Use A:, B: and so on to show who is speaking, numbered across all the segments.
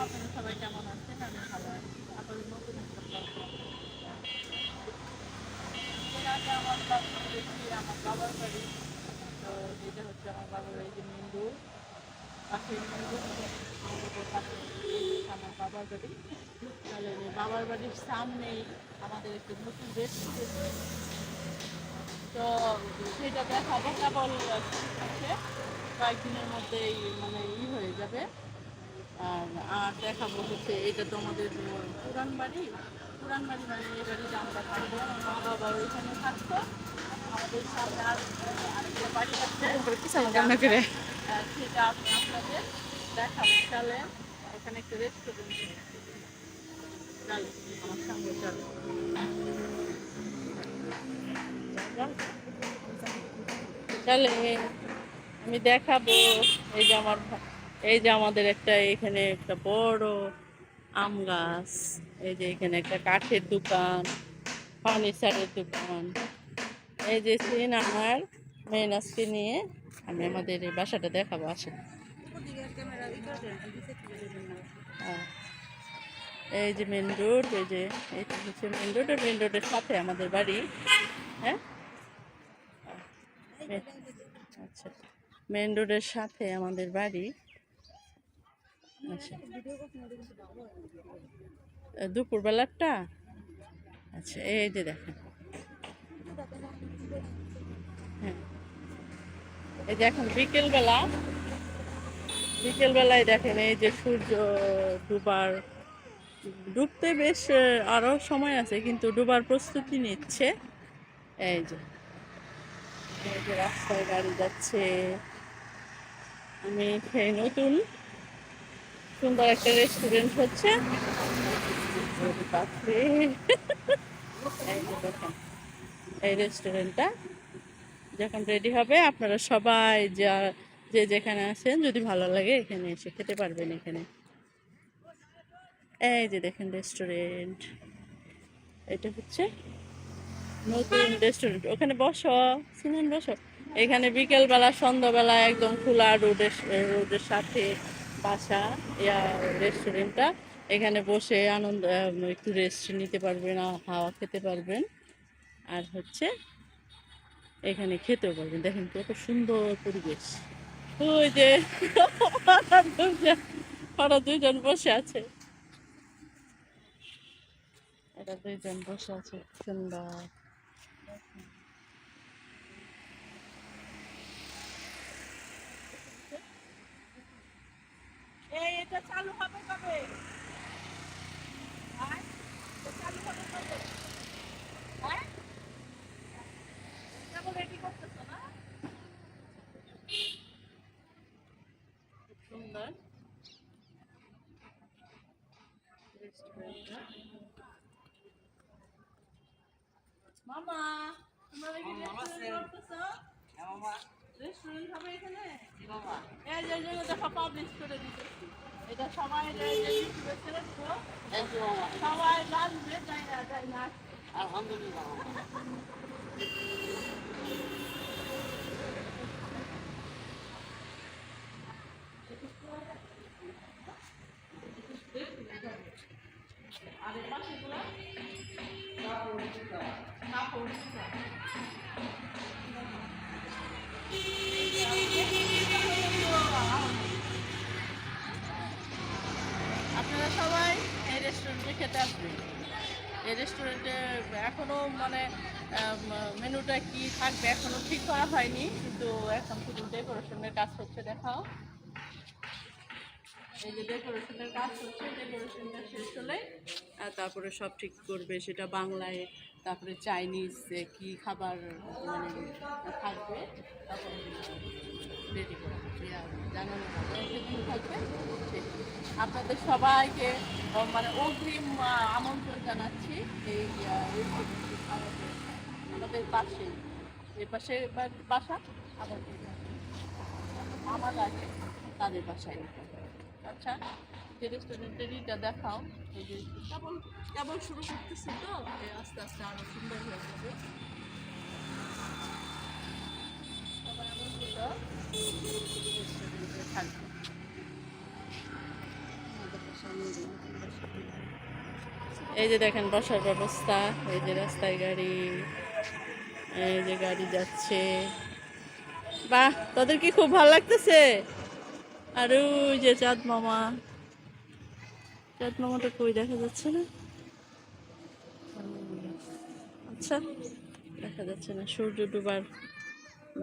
A: আপনারা সবাই কেমন আছেন? আমি ভালো আছি। আবার নতুন একটা ব্লগ এর আগে আমার ব্লগ দেখি আমার বাবার বাড়ি। তো এটা হচ্ছে আমার বাবার বাড়ি যে মন্দির পাশের মন্দির আমাদের পাশে আমার বাবার বাড়ি। তাহলে বাবার বাড়ির সামনেই আমাদের একটি নতুন রেস্টুরেন্ট, তো সেটা দেখাবো কেবল শুরু হচ্ছে, কয়েকদিনের মধ্যেই মানে হয়ে যাবে। আর আর দেখাবো হচ্ছে এটা তো আমাদের পুরান বাড়ি। পুরান বাড়ি মানে এই বাড়িতে আমরা থাকবো, আমার মা বাবা ওইখানে থাকতো। আমাদের সামনে আরেকটা বাড়ি আছে, সেটা আমি আপনাদের দেখাবো। চলে এখানে একটা রেস্টুরেন্ট, চলে আমার সঙ্গে চলে। চলে আমি দেখাবো। এই যে আমার এই যে আমাদের একটা এখানে একটা বড় আম গাছ, এই যে এখানে একটা কাঠের দোকান, ফার্নিচারের দোকান। এই যে সিন আমার মেয়ে নাচকে নিয়ে আমি আমাদের এই বাসাটা দেখাবো, আসে। এই যে মেন রোড, এই যে এটা হচ্ছে মেন রোড, আর মেন রোডের সাথে আমাদের বাড়ি। হ্যাঁ, আচ্ছা, মেন রোডের সাথে আমাদের বাড়ি। আচ্ছা, দুপুরবেলাটা। আচ্ছা, এই যে দেখেন, হ্যাঁ, এই যে এখন বিকেলবেলা, বিকেলবেলায় দেখেন এই যে সূর্য ডুবার, ডুবতে বেশ আরও সময় আছে, কিন্তু ডুবার প্রস্তুতি নিচ্ছে। এই যে এই যে রাস্তায় গাড়ি যাচ্ছে। আমি সেই নতুন সুন্দর একটা রেস্টুরেন্ট হচ্ছে পাশে। এই যে দেখেন, এই রেস্টুরেন্টটা যখন রেডি হবে আপনারা সবাই যা যে যেখানে আছেন, যদি ভালো লাগে এখানে এসে খেতে পারবেন। এখানে এই যে দেখেন রেস্টুরেন্ট, এটা হচ্ছে নতুন রেস্টুরেন্ট। ওখানে বসো, সিনেন বসো। এখানে বিকেলবেলা সন্ধ্যাবেলা একদম খোলা রোডের রোডের সাথে বাসা রেস্টুরেন্টটা। এখানে বসে আনন্দ একটু রেস্ট নিতে পারবেন, হাওয়া খেতে পারবেন, আর হচ্ছে এখানে খেতেও পারবেন। দেখেন কত সুন্দর পরিবেশ। ওই যে ওরা দুইজন বসে আছে, এরা দুইজন বসে আছে, সুন্দর। এই এটা চালু হবে কবে? হ্যাঁ, এটা চালু হবে কবে? হ্যাঁ, কেবল রেডি করতেছো না? খুব সুন্দর রেস্টুরেন্টটা। মামা, তোমরা কি রেস্টুরেন্ট করতেছো? রেস্টুরেন্ট হবে এখানে? এই যে যে দেখো পাবলিশ করে দিতেছি, এটা সবাই ইউটিউবে ছেড়ে দিবো, সবাই জানবে, তাই না তাই না? আলহামদুলিল্লাহ। আর এর পাশেগুলো কাপড়। আপনারা সবাই এই রেস্টুরেন্টে খেতে আসবেন। এই রেস্টুরেন্টে এখনও মানে মেনুটা কি থাকবে এখনও ঠিক করা হয়নি, কিন্তু এখন শুধু ডেকোরেশনের কাজ হচ্ছে। দেখাও, এই যে ডেকোরেশনের কাজ হচ্ছে, ডেকোরেশনটা শেষ হলে তারপরে সব ঠিক করবে, সেটা বাংলায়, তারপরে চাইনিজ কি খাবার মানে থাকবে, তারপরে রেডি করা হবে আর জানানো হবে কি থাকবে সেটা। আপনাদের সবাইকে মানে অগ্রিম আমন্ত্রণ জানাচ্ছি এই রেস্টুরেন্টে খাওয়াতে। আমাদের পাশেই, এর পাশে বাসা আমাদের আমার আগে তাদের বাসায়। আচ্ছা, যে রেস্টুরেন্টের ইটা দেখাও। এই যে কেবল কেবল শুরু করতেছি, তো আস্তে আস্তে আরো সুন্দর হয়ে যাবে। সবাই আমন্ত্রিত রেস্টুরেন্টে থাকবে। আমাদের এই যে দেখেন বসার ব্যবস্থা, এই যে রাস্তায় গাড়ি, এই যে গাড়ি যাচ্ছে। বাহ, তোদের কি খুব ভালো লাগতেছে? আর ওই যে চাঁদ মামা, চাঁদ মামাটা কই দেখা যাচ্ছে না। আচ্ছা, দেখা যাচ্ছে না, সূর্য ডুবার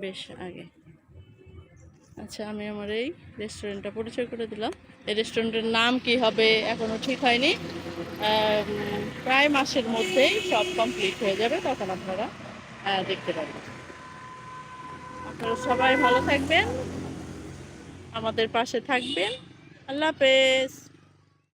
A: বেশ আগে। আচ্ছা, আমি আমার এই রেস্টুরেন্টটা পরিচয় করে দিলাম। এই রেস্টুরেন্টের নাম কি হবে এখনো ঠিক হয়নি। প্রায় মাসের মধ্যেই সব কমপ্লিট হয়ে যাবে, তখন আপনারা দেখতে পাবেন। আপনারা সবাই ভালো থাকবেন, আমাদের পাশে থাকবেন। আল্লাহ হাফেজ।